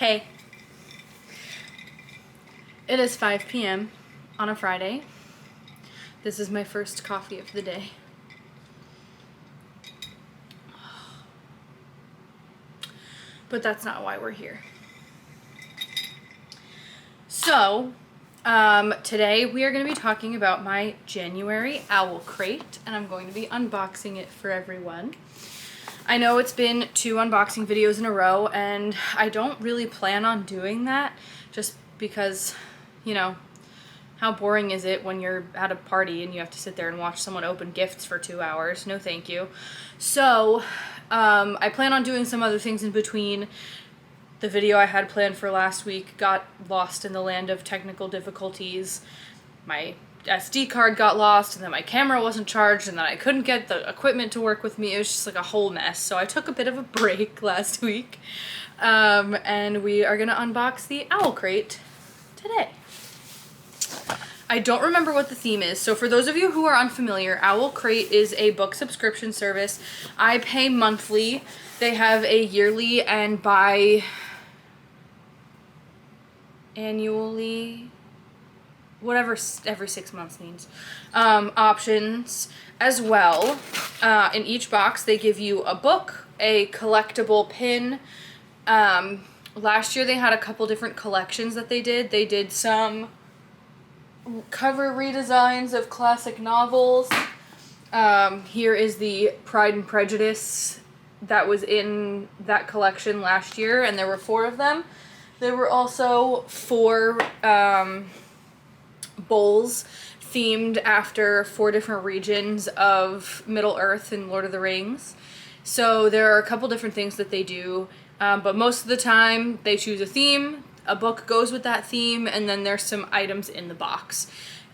Hey, it is 5 p.m. on a Friday. This is my first coffee of the day. But that's not why we're here. So, today we are going to be talking about my January OwlCrate, and I'm going to be unboxing it for everyone. I know it's been 2 unboxing videos in a row, and I don't really plan on doing that, just because, you know, how boring is it when you're at a party and you have to sit there and watch someone open gifts for 2 hours? No thank you. So, I plan on doing some other things in between. The video I had planned for last week got lost in the land of technical difficulties. My SD card got lost, and then my camera wasn't charged, and then I couldn't get the equipment to work with me. It was just like a whole mess. So I took a bit of a break last week, and we are gonna unbox the OwlCrate today. I don't remember what the theme is, so for those of you who are unfamiliar, OwlCrate is a book subscription service. I pay monthly. They have a yearly and annually, whatever every 6 months means, options as well. In each box they give you a book, a collectible pin. Last year they had a couple different collections that they did. They did some cover redesigns of classic novels. Here is the Pride and Prejudice that was in that collection last year, and there were 4 of them. There were also 4 bowls themed after 4 different regions of Middle-earth in Lord of the Rings. So there are a couple different things that they do, but most of the time they choose a theme, a book goes with that theme, and then there's some items in the box.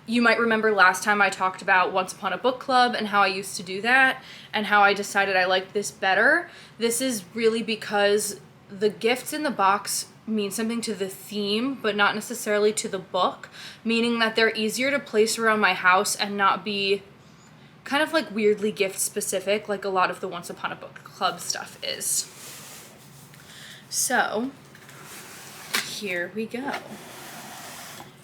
You might remember last time I talked about Once Upon a Book Club and how I used to do that and how I decided I liked this better. This is really because the gifts in the box mean something to the theme, but not necessarily to the book, meaning that they're easier to place around my house and not be kind of like weirdly gift specific like a lot of the Once Upon a Book Club stuff is. So, here we go.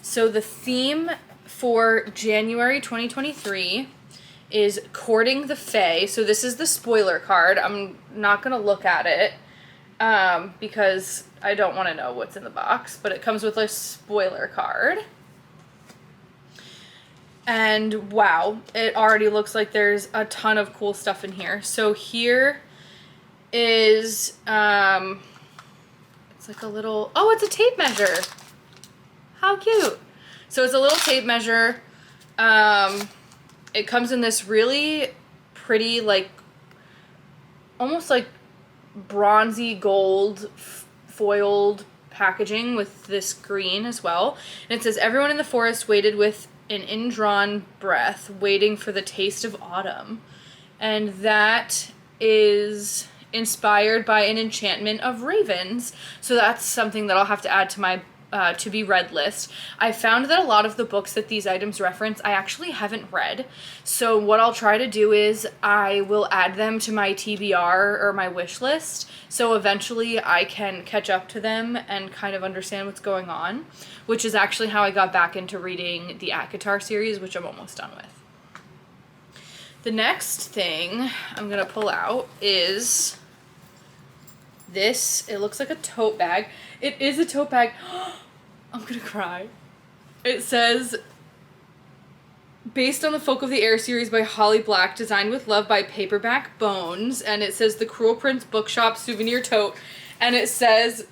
So the theme for January 2023 is Courting the Fae. So this is the spoiler card. I'm not gonna look at it because I don't want to know what's in the box, but it comes with a spoiler card. And wow, it already looks like there's a ton of cool stuff in here. So here is, it's like a little, oh, it's a tape measure. How cute. So it's a little tape measure. It comes in this really pretty, like, almost like bronzy gold foiled packaging with this green as well. And it says, everyone in the forest waited with an indrawn breath, waiting for the taste of autumn. And that is inspired by an enchantment of ravens. So that's something that I'll have to add to my to be read list. I found that a lot of the books that these items reference I actually haven't read. So what I'll try to do is I will add them to my TBR or my wish list. So eventually I can catch up to them and kind of understand what's going on, which is actually how I got back into reading the ACOTAR series, which I'm almost done with. The next thing I'm gonna pull out is this. It looks like a tote bag. It is a tote bag. I'm gonna cry. It says, based on the Folk of the Air series by Holly Black, designed with love by Paperback Bones, and it says the Cruel Prince Bookshop souvenir tote, and it says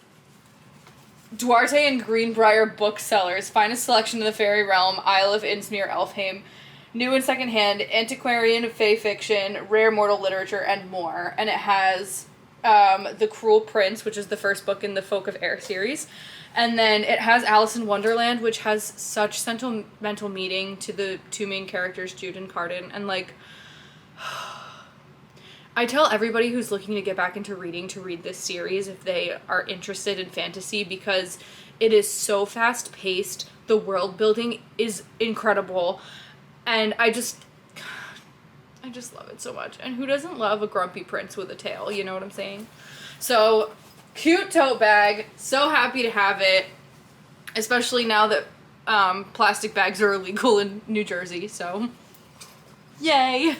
Duarte and Greenbrier booksellers, finest selection in the fairy realm, Isle of Innsmere, Elfheim, new and secondhand, antiquarian fae fiction, rare mortal literature, and more. And it has The Cruel Prince, which is the first book in the Folk of Air series. And then it has Alice in Wonderland, which has such sentimental meaning to the 2 main characters, Jude and Carden. And, like, I tell everybody who's looking to get back into reading to read this series if they are interested in fantasy, because it is so fast-paced. The world building is incredible. And I just love it so much. And who doesn't love a grumpy prince with a tail, you know what I'm saying? So Cute tote bag. So happy to have it, especially now that plastic bags are illegal in New Jersey, so yay.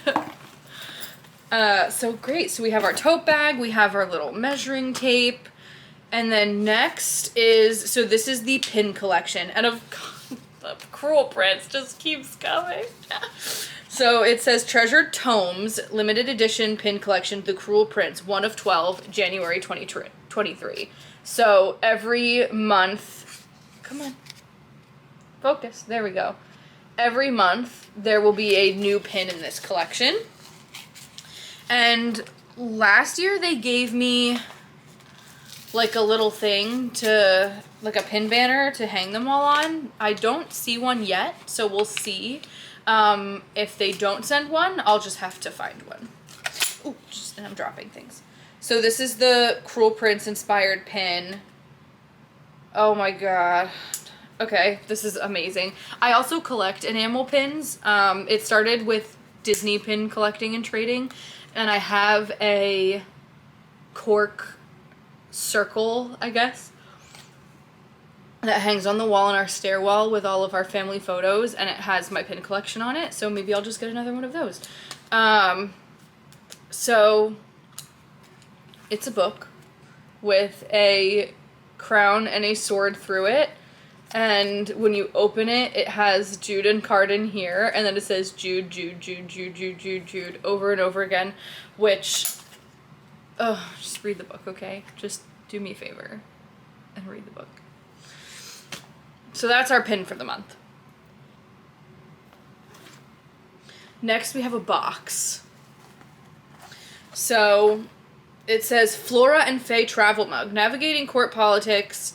So great. So we have our tote bag, we have our little measuring tape, and then next is, so this is the pin collection, and the cruel prints just keeps coming. So it says Treasured Tomes, limited edition pin collection, The Cruel Prince, 1 of 12, January 2023. So every month, come on, focus, there we go. Every month there will be a new pin in this collection. And last year they gave me like a little thing to, like a pin banner to hang them all on. I don't see one yet, so we'll see. If they don't send one, I'll just have to find one. Ooh, and I'm dropping things. So this is the Cruel Prince inspired pin. Oh my god. Okay, this is amazing. I also collect enamel pins. It started with Disney pin collecting and trading, and I have a cork circle, I guess, that hangs on the wall in our stairwell with all of our family photos, and it has my pin collection on it, so maybe I'll just get another one of those. So it's a book with a crown and a sword through it, and when you open it, it has Jude and Carden here, and then it says Jude, Jude, Jude, Jude, Jude, Jude, Jude, over and over again, which, oh, just read the book, okay? Just do me a favor and read the book. So that's our pin for the month. Next, we have a box. So it says Flora Faye travel mug, navigating court politics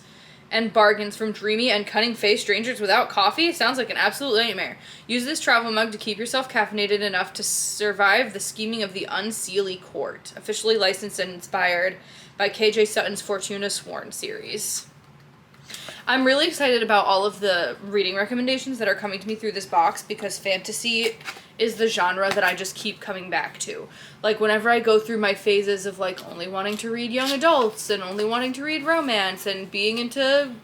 and bargains from dreamy and cunning Faye strangers without coffee. Sounds like an absolute nightmare. Use this travel mug to keep yourself caffeinated enough to survive the scheming of the Unseelie Court. Officially licensed and inspired by KJ Sutton's Fortuna Sworn series. I'm really excited about all of the reading recommendations that are coming to me through this box, because fantasy is the genre that I just keep coming back to. Like, whenever I go through my phases of, like, only wanting to read young adults and only wanting to read romance and being into,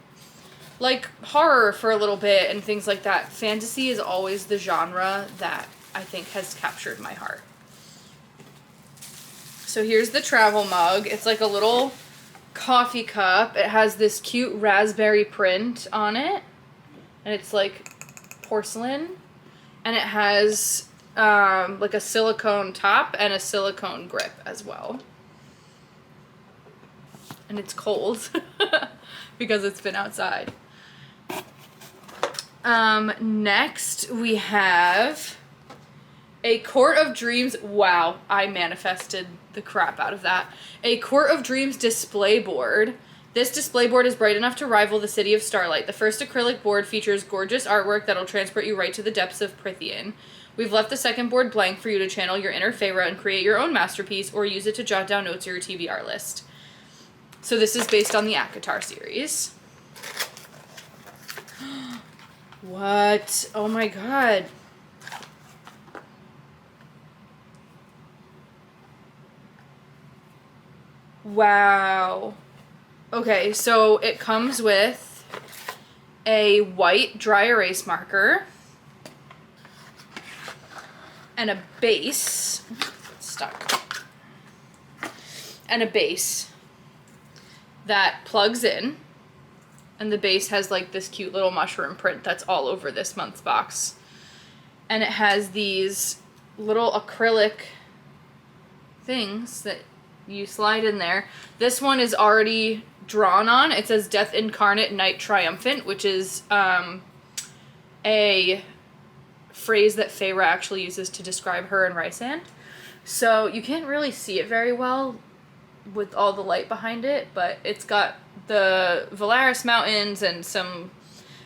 like, horror for a little bit and things like that, fantasy is always the genre that I think has captured my heart. So here's the travel mug. It's like a little coffee cup. It has this cute raspberry print on it, and it's like porcelain, and it has like a silicone top and a silicone grip as well, and it's cold because it's been outside. Next we have a Court of Dreams. Wow, I manifested the crap out of that. A Court of Dreams display board. This display board is bright enough to rival the City of Starlight. The first acrylic board features gorgeous artwork that'll transport you right to the depths of Prithian. We've left the second board blank for you to channel your inner Feyre and create your own masterpiece, or use it to jot down notes or your TBR list. So this is based on the ACOTAR series. What? Oh my god. Wow. Okay, so it comes with a white dry erase marker and a base. Stuck. And a base that plugs in. And the base has like this cute little mushroom print that's all over this month's box. And it has these little acrylic things that you slide in there. This one is already drawn on. It says Death Incarnate, Night Triumphant, which is a phrase that Feyre actually uses to describe her and Rysand. So you can't really see it very well with all the light behind it, but it's got the Valaris Mountains and some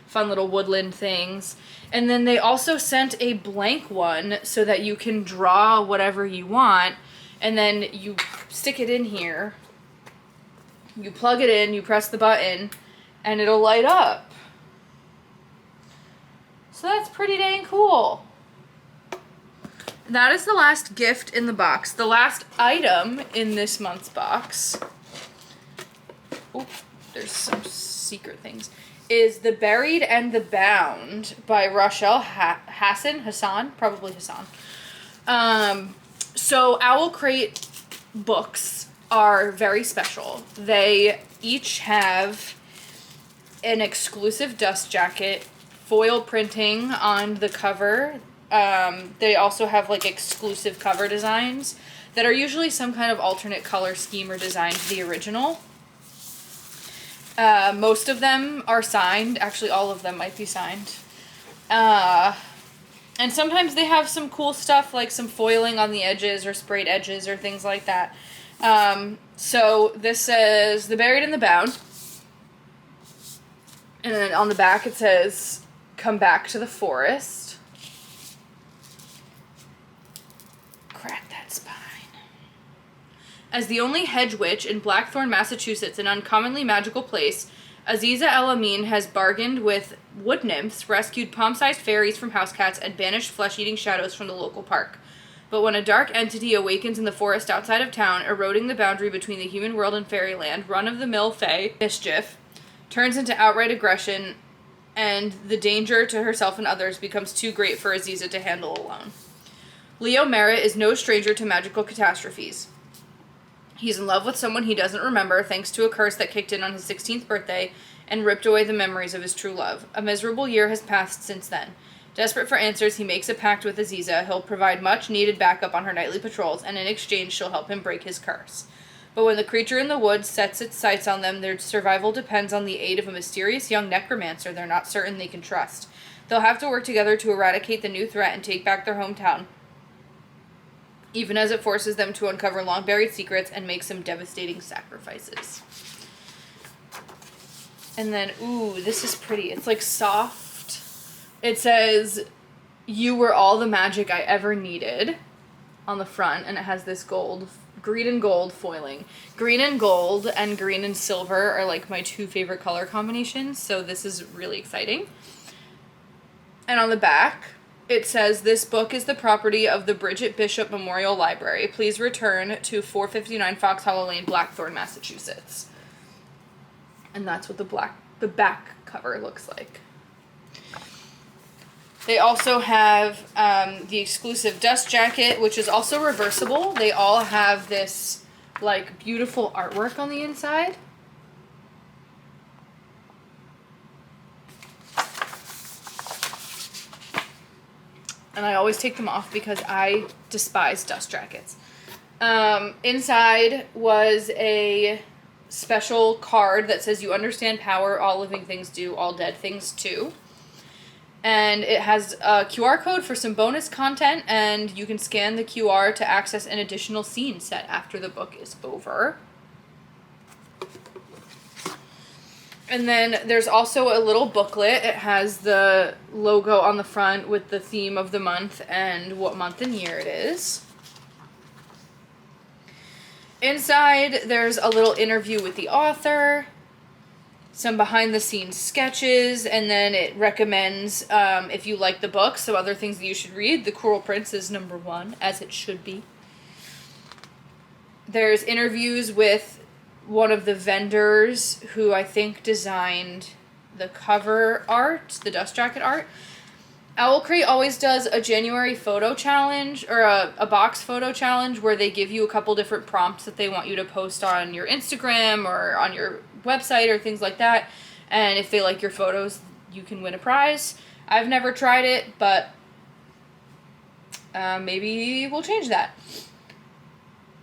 fun little woodland things. And then they also sent a blank one so that you can draw whatever you want, and then you stick it in here, you plug it in, you press the button, and it'll light up. So that's pretty dang cool. That is the last gift in the box. The last item in this month's box oh, there's some secret things, is The Buried and the Bound by Rochelle Hassan, probably Hassan. So OwlCrate books are very special. They each have an exclusive dust jacket, foil printing on the cover. They also have like exclusive cover designs that are usually some kind of alternate color scheme or design to the original. Most of them are signed. Actually, all of them might be signed. And sometimes they have some cool stuff like some foiling on the edges or sprayed edges or things like that. So this says The Buried and the Bound. And then on the back it says, "Come back to the forest." Crack that spine. As the only hedge witch in Blackthorn, Massachusetts, an uncommonly magical place, Aziza El Amin has bargained with wood nymphs, rescued palm-sized fairies from house cats, and banished flesh-eating shadows from the local park. But when a dark entity awakens in the forest outside of town, eroding the boundary between the human world and fairyland, run-of-the-mill fae mischief turns into outright aggression, and the danger to herself and others becomes too great for Aziza to handle alone. Leo Merritt is no stranger to magical catastrophes. He's in love with someone he doesn't remember, thanks to a curse that kicked in on his 16th birthday and ripped away the memories of his true love. A miserable year has passed since then. Desperate for answers, he makes a pact with Aziza. He'll provide much-needed backup on her nightly patrols, and in exchange, she'll help him break his curse. But when the creature in the woods sets its sights on them, their survival depends on the aid of a mysterious young necromancer they're not certain they can trust. They'll have to work together to eradicate the new threat and take back their hometown, even as it forces them to uncover long-buried secrets and make some devastating sacrifices. And then, ooh, this is pretty. It's like soft. It says, "You were all the magic I ever needed" on the front, and it has this green and gold foiling. Green and gold and green and silver are like my two favorite color combinations, so this is really exciting. And on the back, it says, "This book is the property of the Bridget Bishop Memorial Library. Please return to 459 Fox Hollow Lane, Blackthorn, Massachusetts." And that's what the back cover looks like. They also have the exclusive dust jacket, which is also reversible. They all have this like beautiful artwork on the inside. And I always take them off because I despise dust jackets. Inside was a special card that says, "You understand power, all living things do, all dead things too." And it has a QR code for some bonus content, and you can scan the QR to access an additional scene set after the book is over. And then there's also a little booklet. It has the logo on the front with the theme of the month and what month and year it is. Inside, there's a little interview with the author, some behind-the-scenes sketches, and then it recommends, if you like the book, so other things that you should read. The Cruel Prince is number 1, as it should be. There's interviews with one of the vendors who I think designed the cover art, the dust jacket art. OwlCrate always does a January photo challenge, or a box photo challenge, where they give you a couple different prompts that they want you to post on your Instagram or on your website or things like that. And if they like your photos, you can win a prize. I've never tried it, but maybe we'll change that.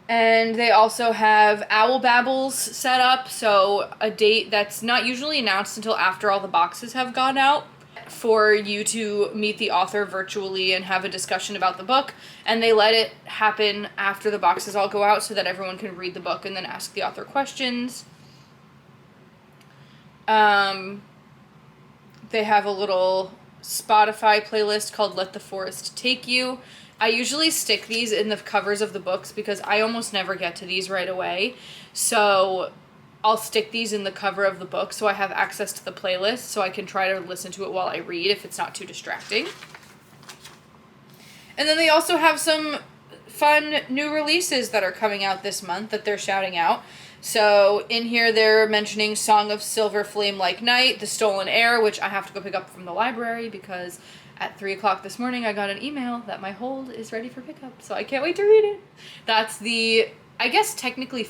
And they also have Owl Babbles set up, so a date that's not usually announced until after all the boxes have gone out, for you to meet the author virtually and have a discussion about the book. And they let it happen after the boxes all go out so that everyone can read the book and then ask the author questions. They have a little Spotify playlist called Let the Forest Take You. I usually stick these in the covers of the books because I almost never get to these right away. So I'll stick these in the cover of the book so I have access to the playlist so I can try to listen to it while I read if it's not too distracting. And then they also have some fun new releases that are coming out this month that they're shouting out. So in here they're mentioning Song of Silver Flame Like Night, The Stolen Heir, which I have to go pick up from the library because at 3 o'clock this morning I got an email that my hold is ready for pickup. So I can't wait to read it. That's the, I guess technically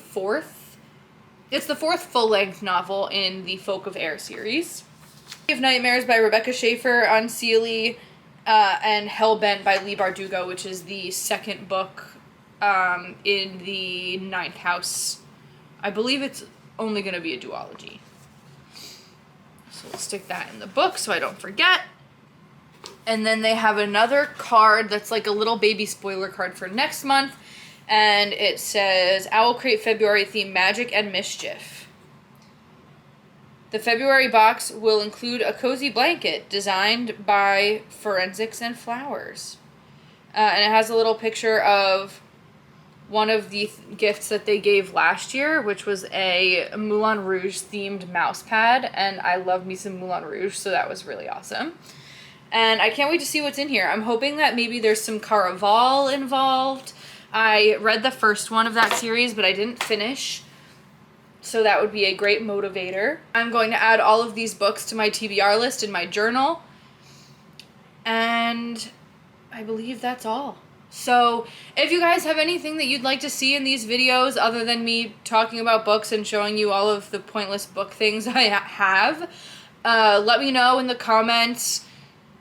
it's the fourth full-length novel in the Folk of Air series. Of Nightmares by Rebecca Schaeffer on Sealy, and Hellbent by Leigh Bardugo, which is the second book in the Ninth House. I believe it's only going to be a duology. So we'll stick that in the book so I don't forget. And then they have another card that's like a little baby spoiler card for next month. And it says, OwlCrate February theme, Magic and Mischief. The February box will include a cozy blanket designed by Forensics and Flowers. And it has a little picture of one of the gifts that they gave last year, which was a Moulin Rouge themed mouse pad. And I love me some Moulin Rouge, so that was really awesome. And I can't wait to see what's in here. I'm hoping that maybe there's some Caraval involved. I read the first one of that series, but I didn't finish. So that would be a great motivator. I'm going to add all of these books to my TBR list in my journal. And I believe that's all. So if you guys have anything that you'd like to see in these videos other than me talking about books and showing you all of the pointless book things I have, let me know in the comments.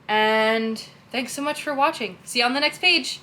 And thanks so much for watching. See you on the next page.